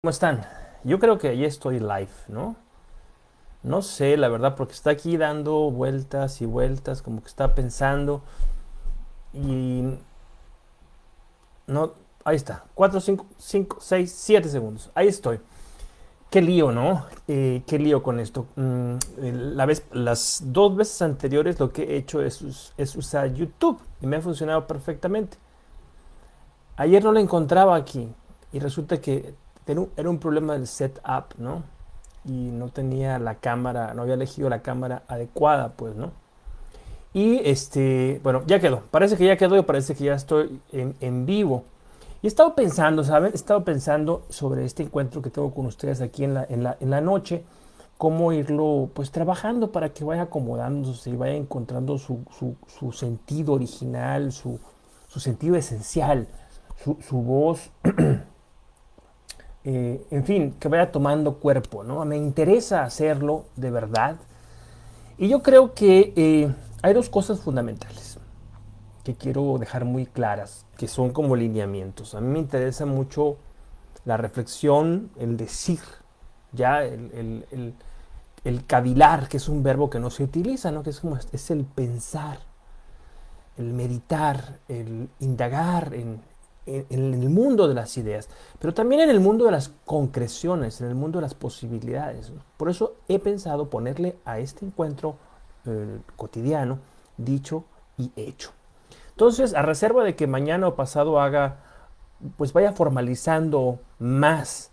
¿Cómo están? Yo creo que ahí estoy live, ¿no? No sé, la verdad, porque está aquí dando vueltas y vueltas, como que está pensando y no, ahí está, 4, 5, 5, 6, 7 segundos, ahí estoy. Qué lío, ¿no? Qué lío con esto. Las dos veces anteriores lo que he hecho es usar YouTube y me ha funcionado perfectamente. Ayer no lo encontraba aquí y resulta que era un problema del setup, ¿no? Y no tenía la cámara, no había elegido la cámara adecuada, pues, ¿no? Y bueno, ya quedó. Parece que ya quedó y parece que ya estoy en vivo. Y he estado pensando, ¿saben? He estado pensando sobre este encuentro que tengo con ustedes aquí en la noche, cómo irlo pues trabajando para que vaya acomodándose y vaya encontrando su sentido original, su sentido esencial, su voz, en fin, que vaya tomando cuerpo, ¿no? Me interesa hacerlo de verdad. Y yo creo que hay dos cosas fundamentales que quiero dejar muy claras, que son como lineamientos. A mí me interesa mucho la reflexión, el decir, ya el cavilar, que es un verbo que no se utiliza, ¿no? Que es, como, es el pensar, el meditar, el indagar en el mundo de las ideas, pero también en el mundo de las concreciones, en el mundo de las posibilidades, ¿no? Por eso he pensado ponerle a este encuentro cotidiano dicho y hecho. Entonces, a reserva de que mañana o pasado pues vaya formalizando más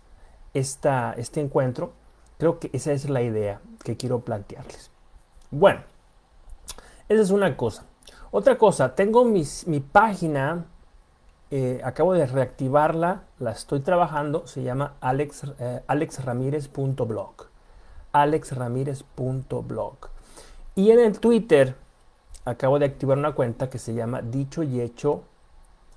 este encuentro, creo que esa es la idea que quiero plantearles. Bueno, esa es una cosa. Otra cosa, tengo mi página, acabo de reactivarla, la estoy trabajando, se llama alexramirez.blog. Alexramirez.blog. Y en el Twitter acabo de activar una cuenta que se llama Dicho y Hecho,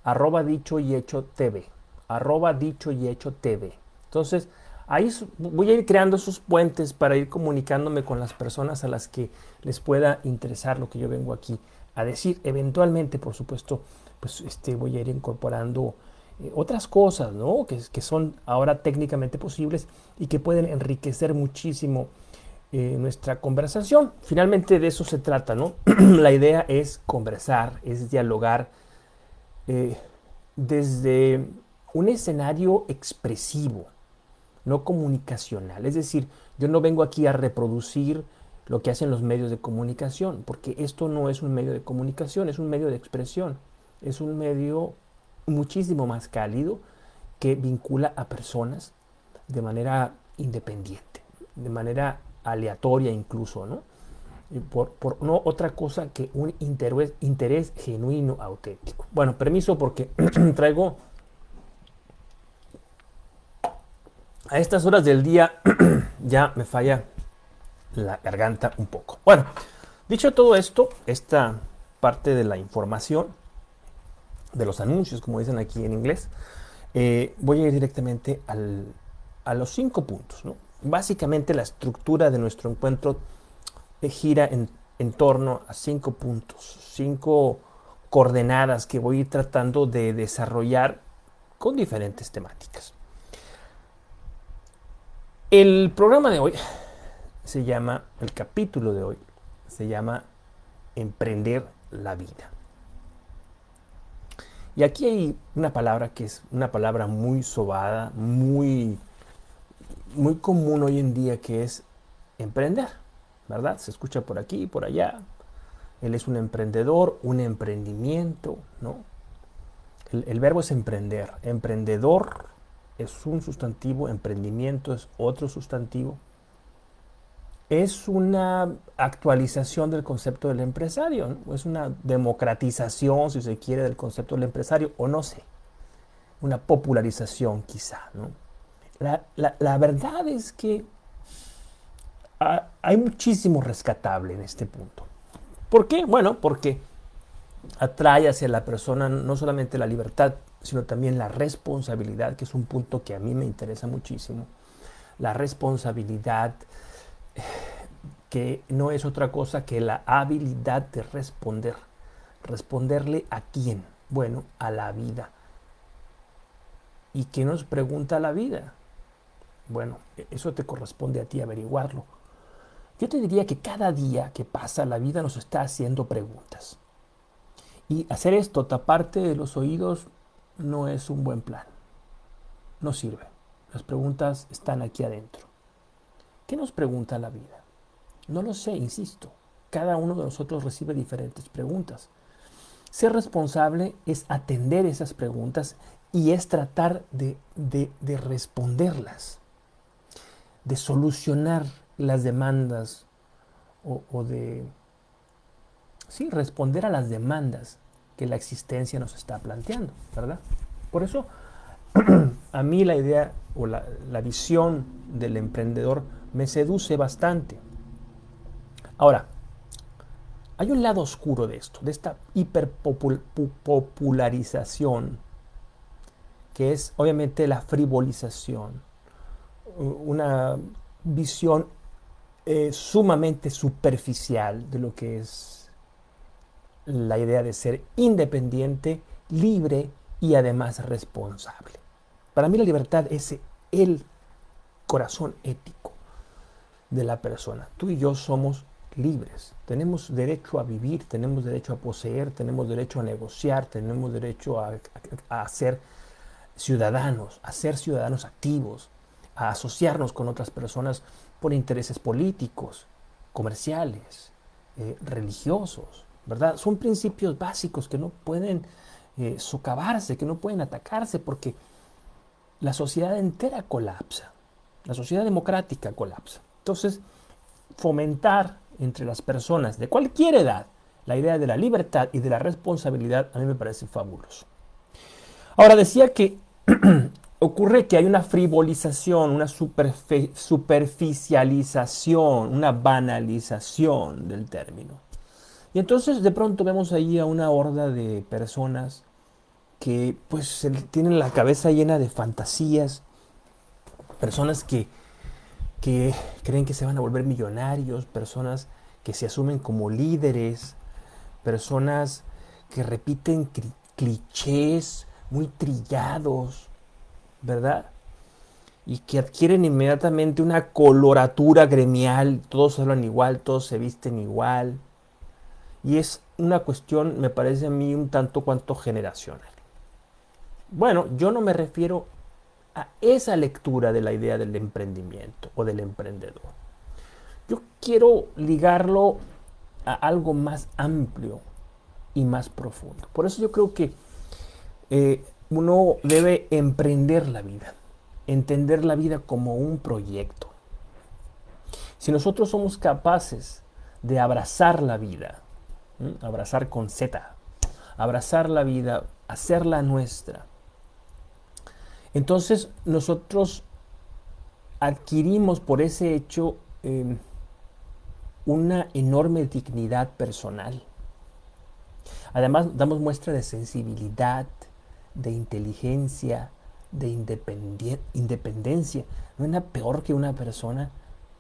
arroba Dicho y Hecho TV. Arroba Dicho y Hecho TV. Entonces, ahí voy a ir creando esos puentes para ir comunicándome con las personas a las que les pueda interesar lo que yo vengo aquí a decir. Eventualmente, por supuesto, pues voy a ir incorporando otras cosas, ¿no? Que son ahora técnicamente posibles y que pueden enriquecer muchísimo nuestra conversación. Finalmente de eso se trata, ¿no? La idea es conversar, es dialogar eh, desde un escenario expresivo, no comunicacional. Es decir, yo no vengo aquí a reproducir lo que hacen los medios de comunicación, porque esto no es un medio de comunicación, es un medio de expresión, es un medio muchísimo más cálido que vincula a personas de manera independiente, de manera aleatoria incluso, ¿no? Por no otra cosa que un interés genuino, auténtico. Bueno, permiso porque traigo a estas horas del día ya me falla la garganta un poco. Bueno, dicho todo esto, esta parte de la información, de los anuncios, como dicen aquí en inglés, voy a ir directamente a los 5 puntos, ¿no? Básicamente la estructura de nuestro encuentro gira en torno a 5 puntos, 5 coordenadas que voy a ir tratando de desarrollar con diferentes temáticas. El programa de hoy el capítulo de hoy se llama Emprender la vida. Y aquí hay una palabra que es una palabra muy sobada, muy común hoy en día, que es emprender, ¿verdad? Se escucha por aquí y por allá. Él es un emprendedor, un emprendimiento, ¿no? El verbo es emprender. Emprendedor es un sustantivo, emprendimiento es otro sustantivo. Es una actualización del concepto del empresario, ¿no? Es una democratización, si se quiere, del concepto del empresario, o no sé, una popularización quizá, ¿no? La verdad es que hay muchísimo rescatable en este punto. ¿Por qué? Bueno, porque atrae hacia la persona no solamente la libertad, sino también la responsabilidad, que es un punto que a mí me interesa muchísimo. La responsabilidad, que no es otra cosa que la habilidad de responder. ¿Responderle a quién? Bueno, a la vida. ¿Y qué nos pregunta la vida? Bueno, eso te corresponde a ti averiguarlo. Yo te diría que cada día que pasa la vida nos está haciendo preguntas. Y hacer esto, taparte los oídos, no es un buen plan. No sirve. Las preguntas están aquí adentro. ¿Qué nos pregunta la vida? No lo sé, insisto. Cada uno de nosotros recibe diferentes preguntas. Ser responsable es atender esas preguntas y es tratar de responderlas, de solucionar las demandas o de, sí, responder a las demandas que la existencia nos está planteando, ¿verdad? Por eso, a mí la idea o la visión del emprendedor me seduce bastante. Ahora, hay un lado oscuro de esto, de esta hiperpopularización, que es obviamente la frivolización, una visión sumamente superficial de lo que es la idea de ser independiente, libre y además responsable. Para mí la libertad es el corazón ético de la persona. Tú y yo somos libres, tenemos derecho a vivir, tenemos derecho a poseer, tenemos derecho a negociar, tenemos derecho a ser ciudadanos, a ser ciudadanos activos, a asociarnos con otras personas por intereses políticos, comerciales, religiosos, ¿verdad? Son principios básicos que no pueden socavarse, que no pueden atacarse, porque la sociedad entera colapsa, la sociedad democrática colapsa. Entonces, fomentar entre las personas de cualquier edad la idea de la libertad y de la responsabilidad a mí me parece fabuloso. Ahora, decía que ocurre que hay una frivolización, una superficialización, una banalización del término. Y entonces de pronto vemos ahí a una horda de personas que pues tienen la cabeza llena de fantasías, personas que creen que se van a volver millonarios, personas que se asumen como líderes, personas que repiten clichés muy trillados, ¿verdad? Y que adquieren inmediatamente una coloratura gremial, todos hablan igual, todos se visten igual. Y es una cuestión, me parece a mí, un tanto cuanto generacional. Bueno, yo no me refiero a esa lectura de la idea del emprendimiento o del emprendedor. Yo quiero ligarlo a algo más amplio y más profundo. Por eso yo creo que uno debe emprender la vida, entender la vida como un proyecto. Si nosotros somos capaces de abrazar la vida, abrazar con Z, abrazar la vida, hacerla nuestra, entonces nosotros adquirimos por ese hecho una enorme dignidad personal. Además, damos muestra de sensibilidad, de inteligencia, de independencia. No hay nada peor que una persona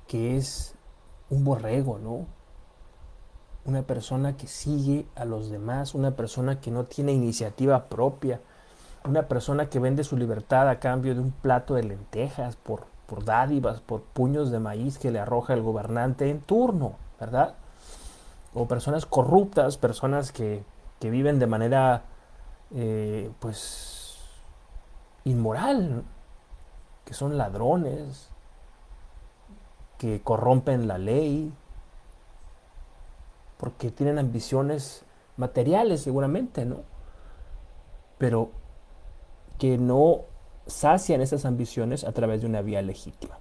que es un borrego, ¿no? Una persona que sigue a los demás, una persona que no tiene iniciativa propia, una persona que vende su libertad a cambio de un plato de lentejas, por dádivas, por puños de maíz que le arroja el gobernante en turno, ¿verdad? O personas corruptas, personas que viven de manera, pues, inmoral, ¿no? Que son ladrones, que corrompen la ley, porque tienen ambiciones materiales seguramente, ¿no? Pero que no sacian esas ambiciones a través de una vía legítima.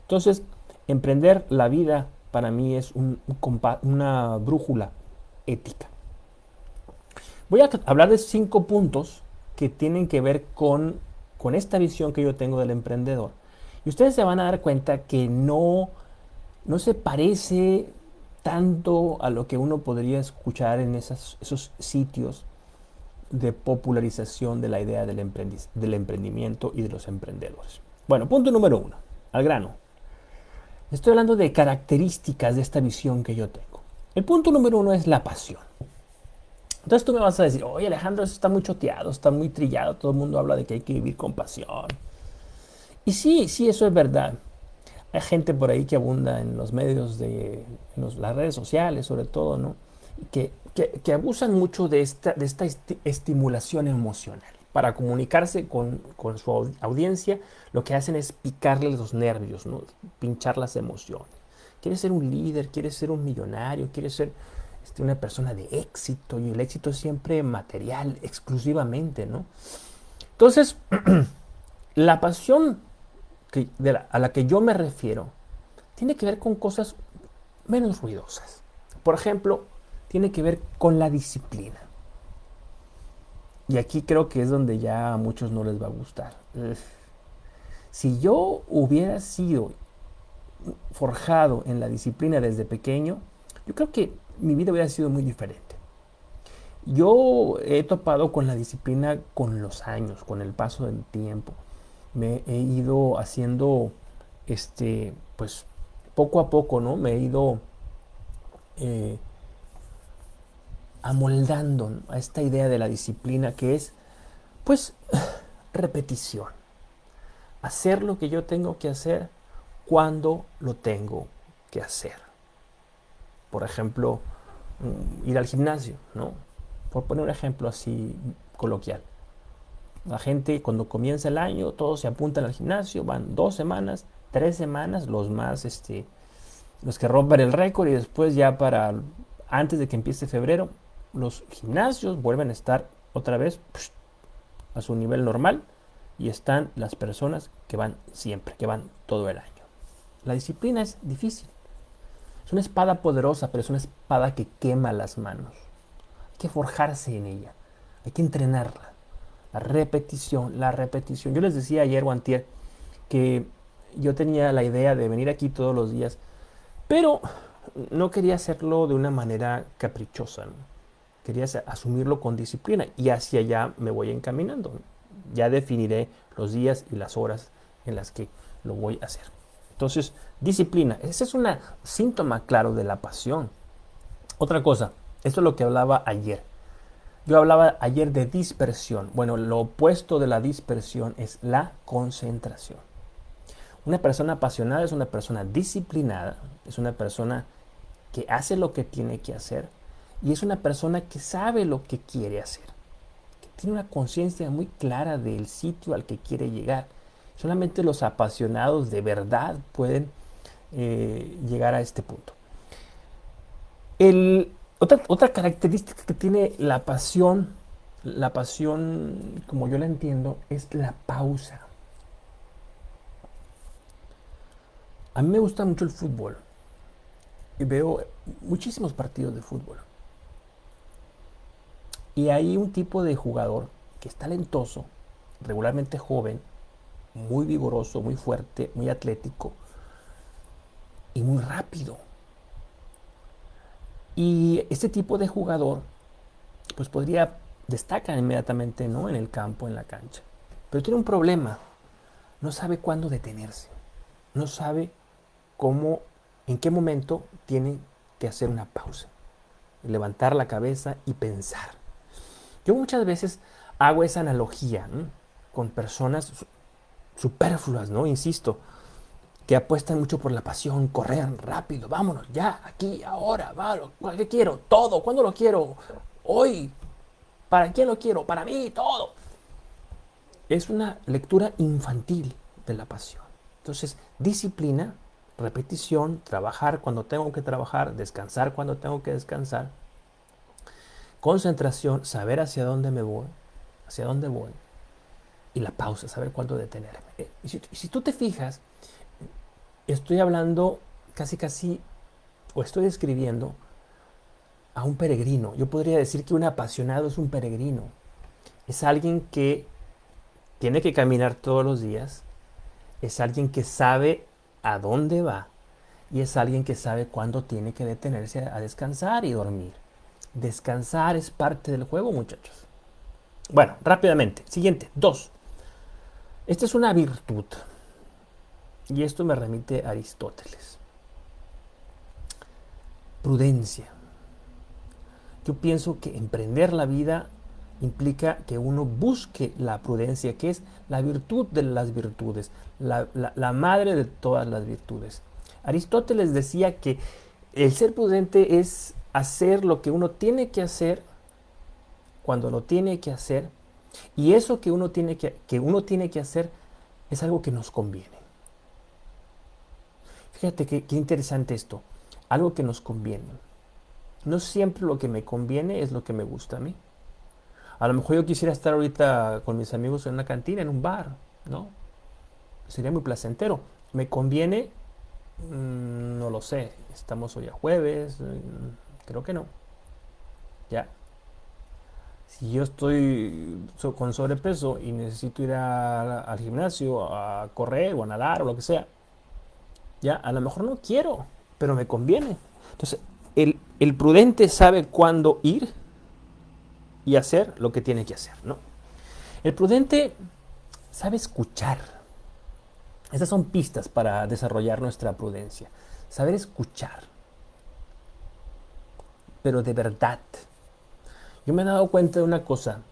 Entonces, emprender la vida para mí es una brújula ética. Voy a hablar de 5 puntos que tienen que ver con esta visión que yo tengo del emprendedor. Y ustedes se van a dar cuenta que no se parece tanto a lo que uno podría escuchar en esos sitios de popularización de la idea del emprendimiento y de los emprendedores. Bueno, punto número 1, al grano. Estoy hablando de características de esta visión que yo tengo. El punto número 1 es la pasión. Entonces tú me vas a decir, oye Alejandro, eso está muy choteado, está muy trillado, todo el mundo habla de que hay que vivir con pasión. Y sí, sí, eso es verdad. Hay gente por ahí que abunda en los medios las redes sociales, sobre todo, ¿no? Que abusan mucho de esta estimulación emocional. Para comunicarse con su audiencia, lo que hacen es picarles los nervios, ¿no? Pinchar las emociones. Quieres ser un líder, quieres ser un millonario, quieres ser una persona de éxito, y el éxito es siempre material, exclusivamente, ¿no? Entonces, la pasión a la que yo me refiero tiene que ver con cosas menos ruidosas. Por ejemplo, tiene que ver con la disciplina. Y aquí creo que es donde ya a muchos no les va a gustar. Si yo hubiera sido forjado en la disciplina desde pequeño, yo creo que mi vida hubiera sido muy diferente. Yo he topado con la disciplina con los años, con el paso del tiempo. Me he ido haciendo, pues, poco a poco, ¿no? Me he ido eh, amoldando, ¿no?, a esta idea de la disciplina que es, pues, repetición. Hacer lo que yo tengo que hacer cuando lo tengo que hacer. Por ejemplo, ir al gimnasio, ¿no? Por poner un ejemplo así coloquial. La gente cuando comienza el año, todos se apuntan al gimnasio, van 2 semanas, 3 semanas, los que rompen el récord, y después ya antes de que empiece febrero, los gimnasios vuelven a estar otra vez a su nivel normal, y están las personas que van siempre, que van todo el año. La disciplina es difícil. Es una espada poderosa, pero es una espada que quema las manos. Hay que forjarse en ella. Hay que entrenarla. La repetición, la repetición. Yo les decía ayer o antier que yo tenía la idea de venir aquí todos los días, pero no quería hacerlo de una manera caprichosa, ¿no? Quería asumirlo con disciplina, y hacia allá me voy encaminando. Ya definiré los días y las horas en las que lo voy a hacer. Entonces, disciplina, ese es un síntoma claro de la pasión. Otra cosa, esto es lo que hablaba ayer. Yo hablaba ayer de dispersión. Bueno, lo opuesto de la dispersión es la concentración. Una persona apasionada es una persona disciplinada, es una persona que hace lo que tiene que hacer, y es una persona que sabe lo que quiere hacer, que tiene una conciencia muy clara del sitio al que quiere llegar. Solamente los apasionados de verdad pueden llegar a este punto. Otra característica que tiene la pasión, como yo la entiendo, es la pausa. A mí me gusta mucho el fútbol y veo muchísimos partidos de fútbol. Y hay un tipo de jugador que es talentoso, regularmente joven, muy vigoroso, muy fuerte, muy atlético y muy rápido. Y este tipo de jugador, pues podría destacar inmediatamente, ¿no?, en el campo, en la cancha. Pero tiene un problema. No sabe cuándo detenerse. No sabe cómo, en qué momento tiene que hacer una pausa, levantar la cabeza y pensar. Yo muchas veces hago esa analogía, ¿no?, con personas superfluas, ¿no? Insisto, que apuestan mucho por la pasión, correr rápido, vámonos, ya, aquí, ahora, va, ¿qué quiero? Todo, ¿cuándo lo quiero? Hoy. ¿Para quién lo quiero? Para mí, todo. Es una lectura infantil de la pasión. Entonces, disciplina, repetición, trabajar cuando tengo que trabajar, descansar cuando tengo que descansar, concentración, saber hacia dónde me voy, hacia dónde voy, y la pausa, saber cuándo detenerme. Si tú te fijas, estoy hablando casi, o estoy describiendo a un peregrino. Yo podría decir que un apasionado es un peregrino. Es alguien que tiene que caminar todos los días, es alguien que sabe a dónde va, y es alguien que sabe cuándo tiene que detenerse a descansar y dormir. Descansar es parte del juego, muchachos. Bueno, rápidamente. Siguiente, 2. Esta es una virtud, y esto me remite a Aristóteles. Prudencia. Yo pienso que emprender la vida implica que uno busque la prudencia, que es la virtud de las virtudes, la madre de todas las virtudes. Aristóteles decía que el ser prudente es hacer lo que uno tiene que hacer cuando lo tiene que hacer, y eso que uno tiene que hacer es algo que nos conviene. Fíjate qué interesante esto, algo que nos conviene. No siempre lo que me conviene es lo que me gusta a mí. A lo mejor yo quisiera estar ahorita con mis amigos en una cantina, en un bar, ¿no? Sería muy placentero. ¿Me conviene? No lo sé. Estamos hoy a jueves. Creo que no. Ya. Si yo estoy con sobrepeso y necesito ir al gimnasio a correr o a nadar o lo que sea, ya, a lo mejor no quiero, pero me conviene. Entonces, el prudente sabe cuándo ir y hacer lo que tiene que hacer, ¿no? El prudente sabe escuchar. Estas son pistas para desarrollar nuestra prudencia. Saber escuchar, pero de verdad. Yo me he dado cuenta de una cosa.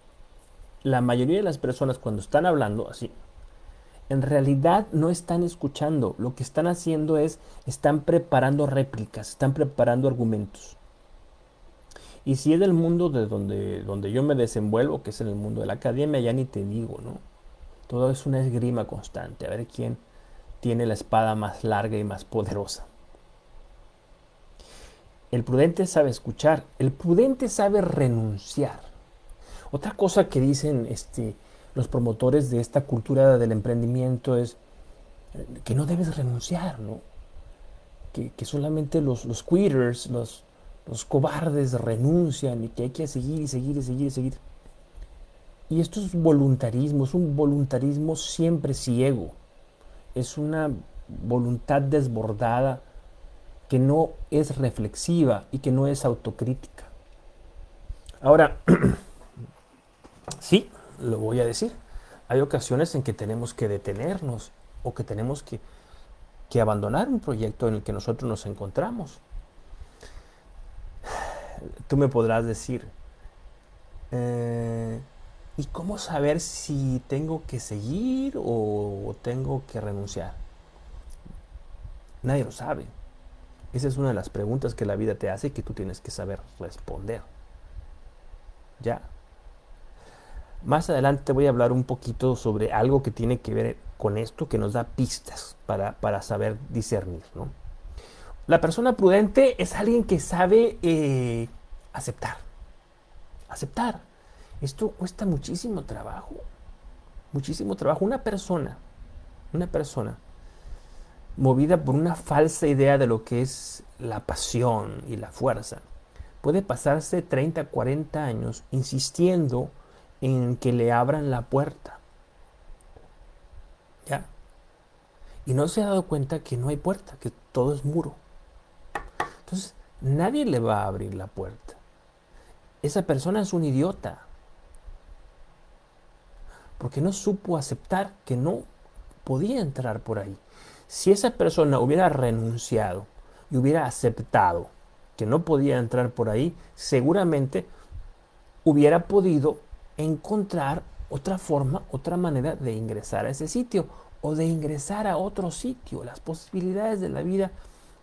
La mayoría de las personas cuando están hablando así, en realidad no están escuchando. Lo que están haciendo están preparando réplicas, están preparando argumentos. Y si es del mundo de donde yo me desenvuelvo, que es en el mundo de la academia, ya ni te digo, ¿no? Todo es una esgrima constante, a ver quién tiene la espada más larga y más poderosa. El prudente sabe escuchar, el prudente sabe renunciar. Otra cosa que dicen los promotores de esta cultura del emprendimiento es que no debes renunciar, ¿no? Que solamente los quitters, los cobardes renuncian y que hay que seguir y seguir y seguir y seguir. Y esto es voluntarismo, es un voluntarismo siempre ciego. Es una voluntad desbordada que no es reflexiva y que no es autocrítica. Ahora, sí, lo voy a decir. Hay ocasiones en que tenemos que detenernos o que tenemos que abandonar un proyecto en el que nosotros nos encontramos. Tú me podrás decir, ¿y cómo saber si tengo que seguir o tengo que renunciar? Nadie lo sabe. Esa es una de las preguntas que la vida te hace y que tú tienes que saber responder. Ya. Más adelante te voy a hablar un poquito sobre algo que tiene que ver con esto, que nos da pistas para saber discernir, ¿no? La persona prudente es alguien que sabe aceptar. Aceptar. Esto cuesta muchísimo trabajo. Muchísimo trabajo. Una persona movida por una falsa idea de lo que es la pasión y la fuerza, puede pasarse 30, 40 años insistiendo en que le abran la puerta. ¿Ya? Y no se ha dado cuenta que no hay puerta, que todo es muro. Entonces, nadie le va a abrir la puerta. Esa persona es un idiota. Porque no supo aceptar que no podía entrar por ahí. Si esa persona hubiera renunciado y hubiera aceptado que no podía entrar por ahí, seguramente hubiera podido encontrar otra forma, otra manera de ingresar a ese sitio o de ingresar a otro sitio. Las posibilidades de la vida,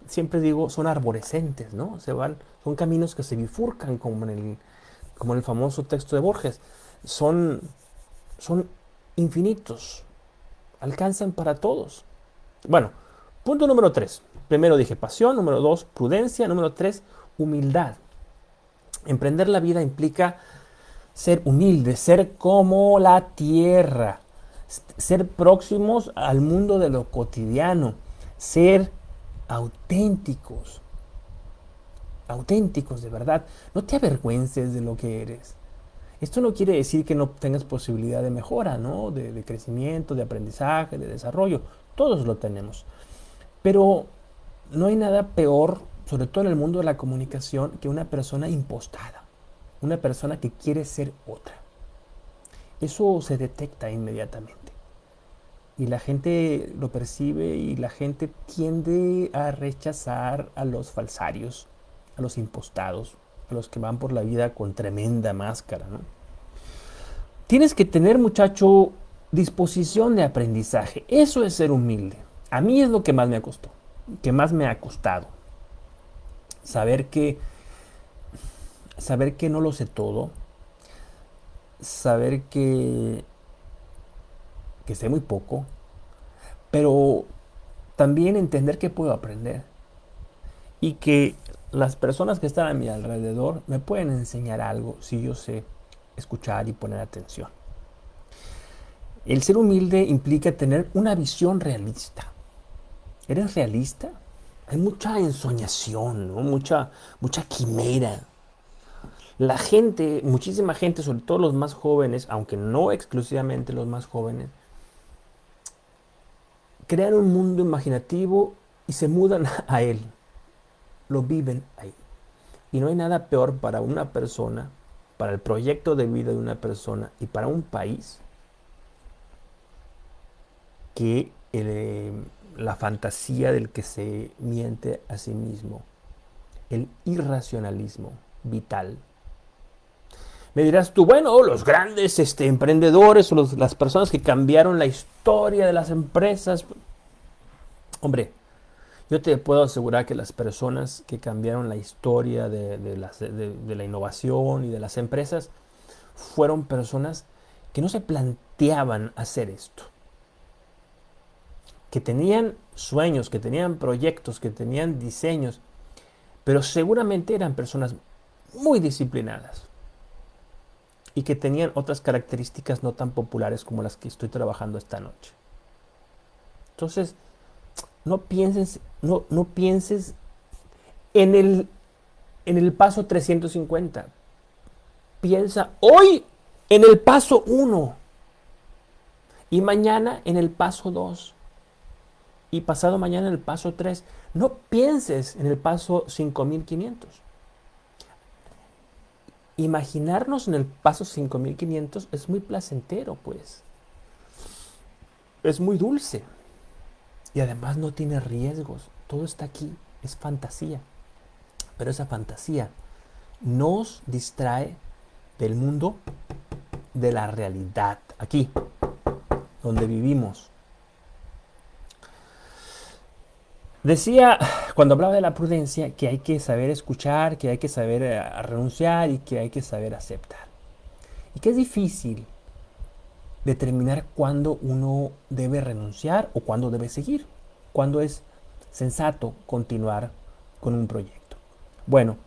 siempre digo, son arborescentes, ¿no? Son caminos que se bifurcan como en el famoso texto de Borges. Son infinitos, alcanzan para todos. Bueno, punto número 3. Primero dije pasión, número 2, prudencia, número 3, humildad. Emprender la vida implica ser humilde, ser como la tierra, ser próximos al mundo de lo cotidiano, ser auténticos de verdad. No te avergüences de lo que eres. Esto no quiere decir que no tengas posibilidad de mejora, ¿no? De crecimiento, de aprendizaje, de desarrollo. Todos lo tenemos. Pero no hay nada peor, sobre todo en el mundo de la comunicación, que una persona impostada. Una persona que quiere ser otra. Eso se detecta inmediatamente. Y la gente lo percibe y la gente tiende a rechazar a los falsarios, a los impostados, a los que van por la vida con tremenda máscara, ¿no? Tienes que tener, muchacho, disposición de aprendizaje. Eso es ser humilde. A mí es lo que más me costó, que más me ha costado. Saber que, saber que no lo sé todo, saber que sé muy poco, pero también entender que puedo aprender y que las personas que están a mi alrededor me pueden enseñar algo si yo sé escuchar y poner atención. El ser humilde implica tener una visión realista. ¿Eres realista? Hay mucha ensoñación, ¿no? Mucha quimera. La gente, muchísima gente, sobre todo los más jóvenes, aunque no exclusivamente los más jóvenes, crean un mundo imaginativo y se mudan a él. Lo viven ahí. Y no hay nada peor para una persona, para el proyecto de vida de una persona y para un país que la fantasía del que se miente a sí mismo, el irracionalismo vital. Me dirás tú, bueno, los grandes emprendedores o las personas que cambiaron la historia de las empresas. Hombre, yo te puedo asegurar que las personas que cambiaron la historia de la innovación y de las empresas fueron personas que no se planteaban hacer esto, que tenían sueños, que tenían proyectos, que tenían diseños, pero seguramente eran personas muy disciplinadas y que tenían otras características no tan populares como las que estoy trabajando esta noche. Entonces, no pienses en el paso 350. Piensa hoy en el paso 1 y mañana en el paso 2 y pasado mañana en el paso 3. No pienses en el paso 5500. Imaginarnos en el paso 5500 es muy placentero, pues. Es muy dulce. Y además no tiene riesgos. Todo está aquí. Es fantasía. Pero esa fantasía nos distrae del mundo de la realidad. Aquí, donde vivimos. Decía, cuando hablaba de la prudencia, que hay que saber escuchar, que hay que saber renunciar y que hay que saber aceptar. Y que es difícil determinar cuándo uno debe renunciar o cuándo debe seguir, cuándo es sensato continuar con un proyecto. Bueno,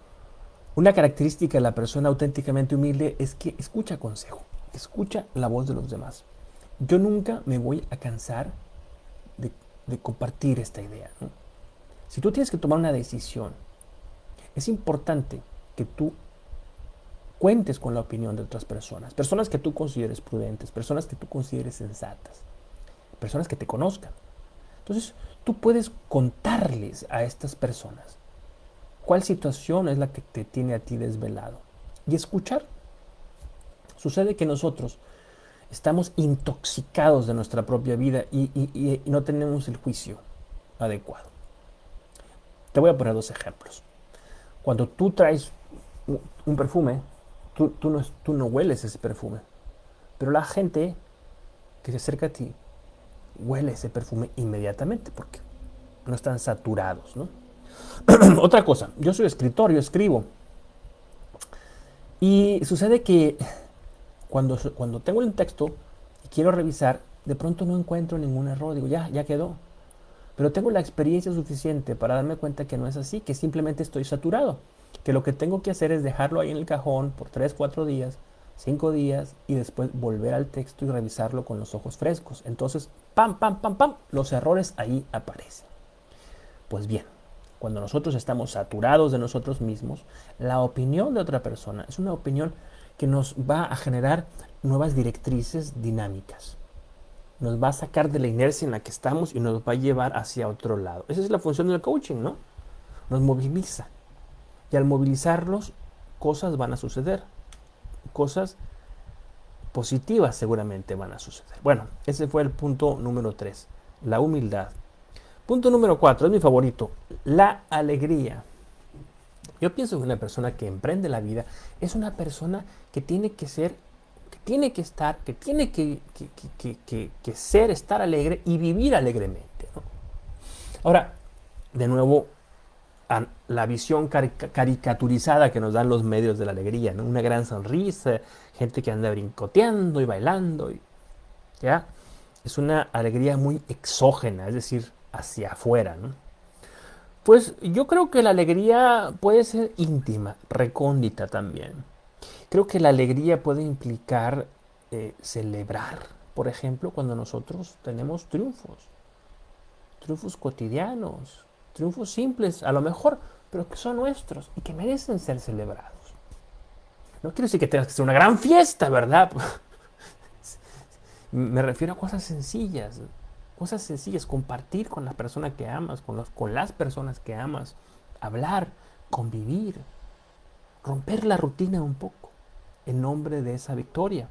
una característica de la persona auténticamente humilde es que escucha consejo, escucha la voz de los demás. Yo nunca me voy a cansar de compartir esta idea, ¿no? Si tú tienes que tomar una decisión, es importante que tú cuentes con la opinión de otras personas, personas que tú consideres prudentes, personas que tú consideres sensatas, personas que te conozcan. Entonces, tú puedes contarles a estas personas cuál situación es la que te tiene a ti desvelado y escuchar. Sucede que nosotros estamos intoxicados de nuestra propia vida y no tenemos el juicio adecuado. Te voy a poner dos ejemplos. Cuando tú traes un perfume, tú no hueles ese perfume, pero la gente que se acerca a ti huele ese perfume inmediatamente porque no están saturados, ¿no? Otra cosa, yo soy escritor, yo escribo. Y sucede que cuando tengo un texto y quiero revisar, de pronto no encuentro ningún error. Digo, ya quedó. Pero tengo la experiencia suficiente para darme cuenta que no es así, que simplemente estoy saturado. Que lo que tengo que hacer es dejarlo ahí en el cajón por 3, 4 días, 5 días y después volver al texto y revisarlo con los ojos frescos. Entonces, pam, los errores ahí aparecen. Pues bien, cuando nosotros estamos saturados de nosotros mismos, la opinión de otra persona es una opinión que nos va a generar nuevas directrices dinámicas. Nos va a sacar de la inercia en la que estamos y nos va a llevar hacia otro lado. Esa es la función del coaching, ¿no? Nos moviliza. Y al movilizarlos, cosas van a suceder. Cosas positivas seguramente van a suceder. Bueno, ese fue el punto número 3, la humildad. Punto número 4, es mi favorito, la alegría. Yo pienso que una persona que emprende la vida es una persona que tiene que ser que tiene que estar, que tiene que ser, estar alegre y vivir alegremente, ¿no? Ahora, de nuevo, la visión caricaturizada que nos dan los medios de la alegría, ¿no? Una gran sonrisa, gente que anda brincoteando y bailando, ¿ya? Es una alegría muy exógena, es decir, hacia afuera, ¿no? Pues yo creo que la alegría puede ser íntima, recóndita también. Creo que la alegría puede implicar celebrar, por ejemplo, cuando nosotros tenemos triunfos cotidianos, triunfos simples, a lo mejor, pero que son nuestros y que merecen ser celebrados. No quiero decir que tengas que ser una gran fiesta, ¿verdad? Me refiero a cosas sencillas, compartir con la persona que amas, con las personas que amas, hablar, convivir, romper la rutina un poco en nombre de esa victoria.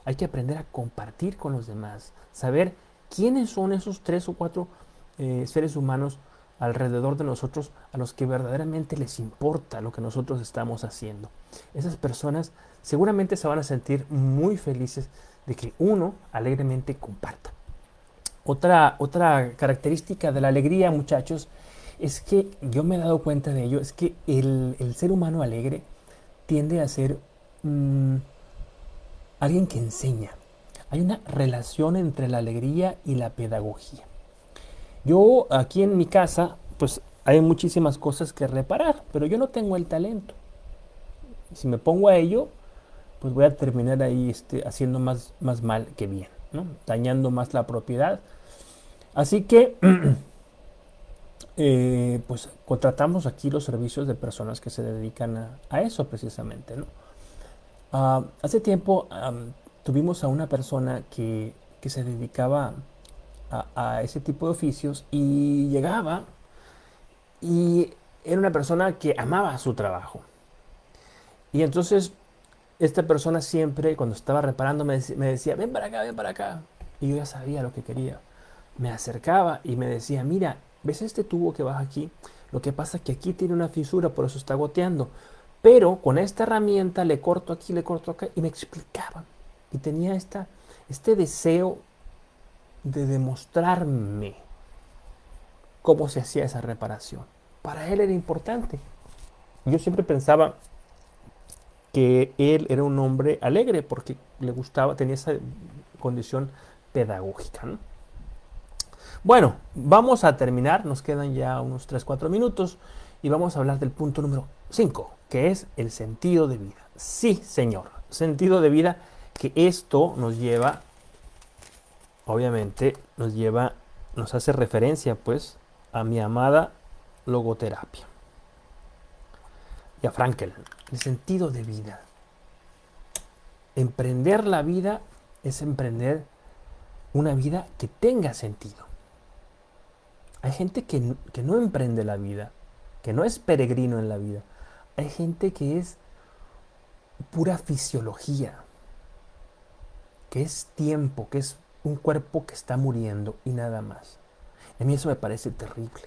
Hay que aprender a compartir con los demás, saber quiénes son esos 3 o 4 seres humanos alrededor de nosotros a los que verdaderamente les importa lo que nosotros estamos haciendo. Esas personas seguramente se van a sentir muy felices de que uno alegremente comparta. Otra característica de la alegría, muchachos, es que yo me he dado cuenta de ello, es que el ser humano alegre tiende a ser alguien que enseña. Hay una relación entre la alegría y la pedagogía. Yo aquí en mi casa, pues hay muchísimas cosas que reparar, pero yo no tengo el talento. Si me pongo a ello, pues voy a terminar ahí haciendo más mal que bien, ¿no? Dañando más la propiedad. Así que, pues contratamos aquí los servicios de personas que se dedican a eso precisamente, ¿no? Hace tiempo tuvimos a una persona que se dedicaba a ese tipo de oficios y llegaba y era una persona que amaba su trabajo. Y entonces esta persona siempre, cuando estaba reparando, me decía, ven para acá, ven para acá. Y yo ya sabía lo que quería. Me acercaba y me decía, mira, ¿ves este tubo que baja aquí? Lo que pasa es que aquí tiene una fisura, por eso está goteando. Pero con esta herramienta le corto aquí, le corto acá. Y me explicaba. Y tenía este deseo de demostrarme cómo se hacía esa reparación. Para él era importante. Yo siempre pensaba que él era un hombre alegre porque le gustaba, tenía esa condición pedagógica, ¿no? Bueno, vamos a terminar, nos quedan ya unos 3 o 4 minutos y vamos a hablar del punto número 5, que es el sentido de vida. Sí, señor, sentido de vida, que esto nos lleva, obviamente, nos hace referencia pues a mi amada logoterapia y a Frankel, el sentido de vida. Emprender la vida es emprender una vida que tenga sentido. Hay gente que no emprende la vida, que no es peregrino en la vida. Hay gente que es pura fisiología, que es tiempo, que es un cuerpo que está muriendo y nada más. A mí eso me parece terrible.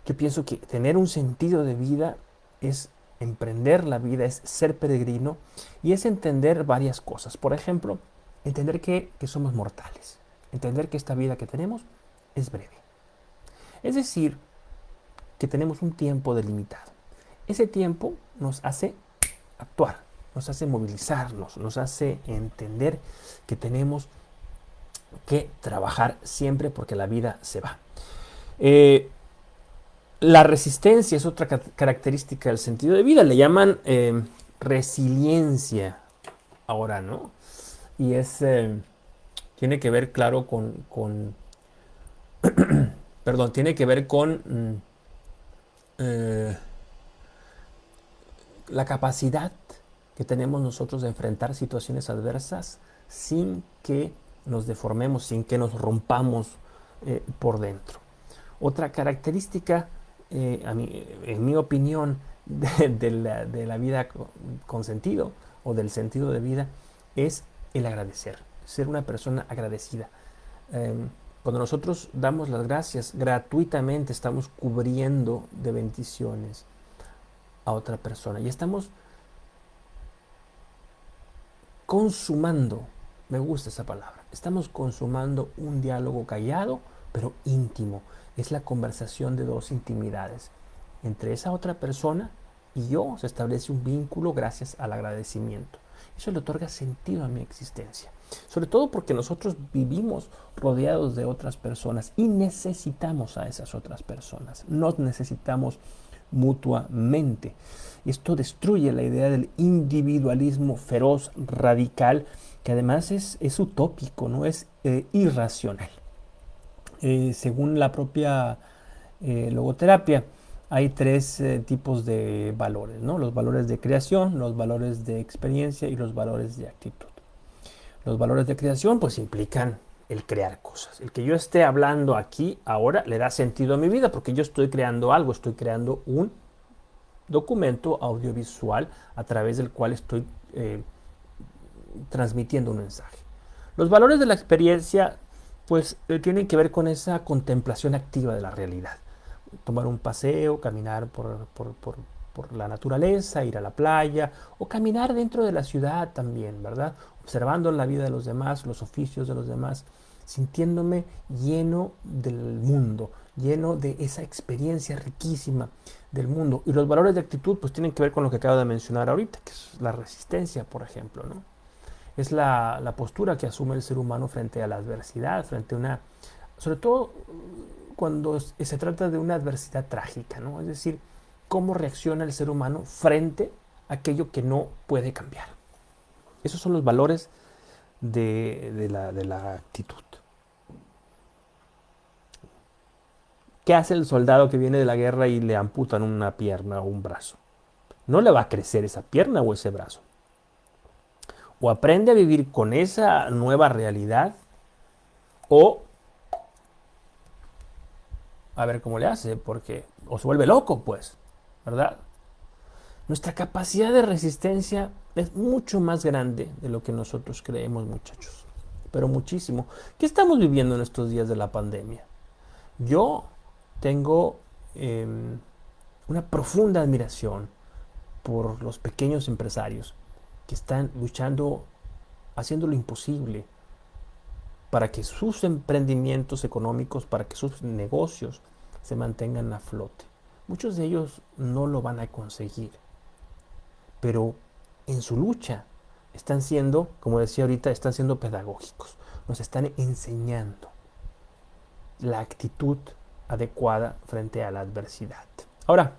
Yo pienso que tener un sentido de vida es emprender la vida, es ser peregrino y es entender varias cosas. Por ejemplo, entender que somos mortales, entender que esta vida que tenemos es breve. Es decir, que tenemos un tiempo delimitado. Ese tiempo nos hace actuar, nos hace movilizarnos, nos hace entender que tenemos que trabajar siempre porque la vida se va. La resistencia es otra característica del sentido de vida, le llaman resiliencia ahora, ¿no? Y tiene que ver, claro, perdón, tiene que ver con la capacidad que tenemos nosotros de enfrentar situaciones adversas sin que nos deformemos, sin que nos rompamos por dentro. Otra característica, en mi opinión, de la vida con sentido o del sentido de vida es el agradecer, ser una persona agradecida. Cuando nosotros damos las gracias gratuitamente, estamos cubriendo de bendiciones a otra persona y estamos consumando, me gusta esa palabra, estamos consumando un diálogo callado, pero íntimo. Es la conversación de dos intimidades. Entre esa otra persona y yo se establece un vínculo gracias al agradecimiento. Eso le otorga sentido a mi existencia. Sobre todo porque nosotros vivimos rodeados de otras personas y necesitamos a esas otras personas. Nos necesitamos mutuamente. Esto destruye la idea del individualismo feroz, radical, que además es utópico, no es irracional. Según la propia logoterapia, hay tres tipos de valores, ¿no? Los valores de creación, los valores de experiencia y los valores de actitud. Los valores de creación pues implican el crear cosas. El que yo esté hablando aquí ahora le da sentido a mi vida porque yo estoy creando algo, estoy creando un documento audiovisual a través del cual estoy transmitiendo un mensaje. Los valores de la experiencia pues tienen que ver con esa contemplación activa de la realidad. Tomar un paseo, caminar por la naturaleza, ir a la playa o caminar dentro de la ciudad también, ¿verdad? Observando la vida de los demás, los oficios de los demás, sintiéndome lleno del mundo, lleno de esa experiencia riquísima del mundo. Y los valores de actitud pues tienen que ver con lo que acabo de mencionar ahorita, que es la resistencia, por ejemplo, ¿no? Es la postura que asume el ser humano frente a la adversidad, frente a una, sobre todo cuando se trata de una adversidad trágica, ¿no? Es decir, cómo reacciona el ser humano frente a aquello que no puede cambiar. Esos son los valores de la actitud. ¿Qué hace el soldado que viene de la guerra y le amputan una pierna o un brazo? No le va a crecer esa pierna o ese brazo. O aprende a vivir con esa nueva realidad o a ver cómo le hace, porque o se vuelve loco, pues, ¿verdad? Nuestra capacidad de resistencia es mucho más grande de lo que nosotros creemos, muchachos, pero muchísimo. ¿Qué estamos viviendo en estos días de la pandemia? Yo tengo una profunda admiración por los pequeños empresarios que están luchando, haciendo lo imposible para que sus emprendimientos económicos, para que sus negocios se mantengan a flote. Muchos de ellos no lo van a conseguir, pero en su lucha están siendo, como decía ahorita, están siendo pedagógicos. Nos están enseñando la actitud adecuada frente a la adversidad. Ahora,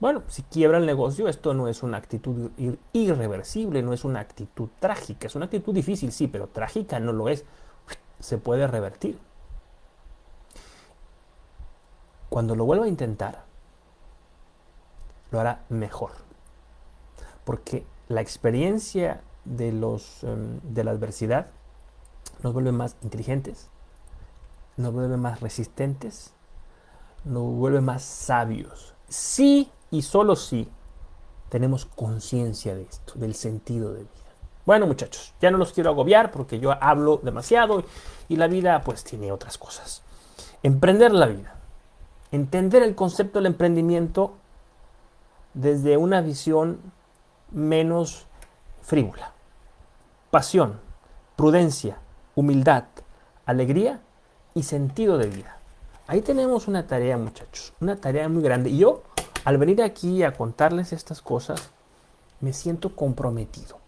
bueno, si quiebra el negocio, esto no es una actitud irreversible, no es una actitud trágica, es una actitud difícil, sí, pero trágica no lo es. Se puede revertir. Cuando lo vuelva a intentar, lo hará mejor. Porque la experiencia de la adversidad nos vuelve más inteligentes, nos vuelve más resistentes, nos vuelve más sabios. Sí y solo sí tenemos conciencia de esto, del sentido de vida. Bueno, muchachos, ya no los quiero agobiar porque yo hablo demasiado y la vida pues tiene otras cosas. Emprender la vida. Entender el concepto del emprendimiento desde una visión menos frívola. Pasión, prudencia, humildad, alegría y sentido de vida. Ahí tenemos una tarea, muchachos, una tarea muy grande. Y yo, al venir aquí a contarles estas cosas, me siento comprometido.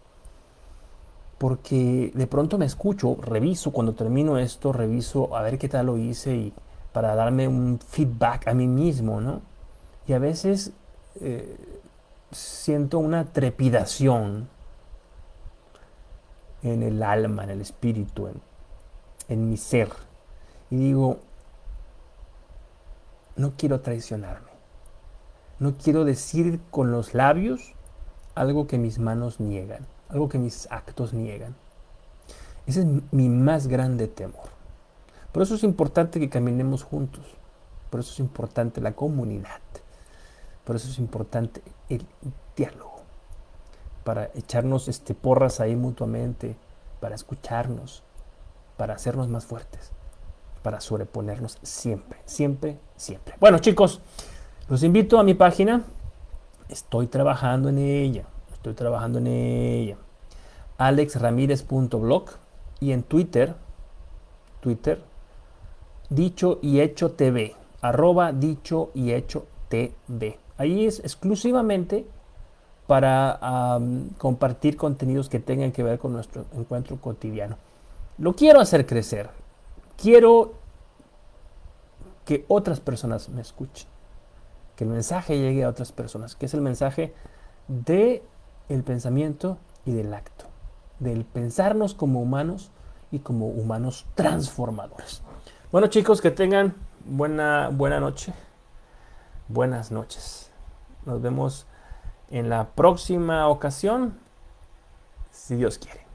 Porque de pronto me escucho, reviso, cuando termino esto, reviso a ver qué tal lo hice y para darme un feedback a mí mismo, ¿no? Y a veces siento una trepidación en el alma, en el espíritu, en mi ser. Y digo, no quiero traicionarme. No quiero decir con los labios algo que mis manos niegan, algo que mis actos niegan. Ese es mi más grande temor. Por eso es importante que caminemos juntos. Por eso es importante la comunidad. Por eso es importante el diálogo. Para echarnos porras ahí mutuamente, para escucharnos, para hacernos más fuertes, para sobreponernos siempre, siempre, siempre. Bueno, chicos, los invito a mi página. Estoy trabajando en ella. alexramirez.blog, y en Twitter, Dicho y Hecho TV, @Dicho y Hecho TV. Ahí es exclusivamente para compartir contenidos que tengan que ver con nuestro encuentro cotidiano. Lo quiero hacer crecer. Quiero que otras personas me escuchen. Que el mensaje llegue a otras personas. Que es el mensaje del pensamiento y del acto. Del pensarnos como humanos y como humanos transformadores. Bueno, chicos, que tengan buena noche. Buenas noches. Nos vemos en la próxima ocasión, si Dios quiere.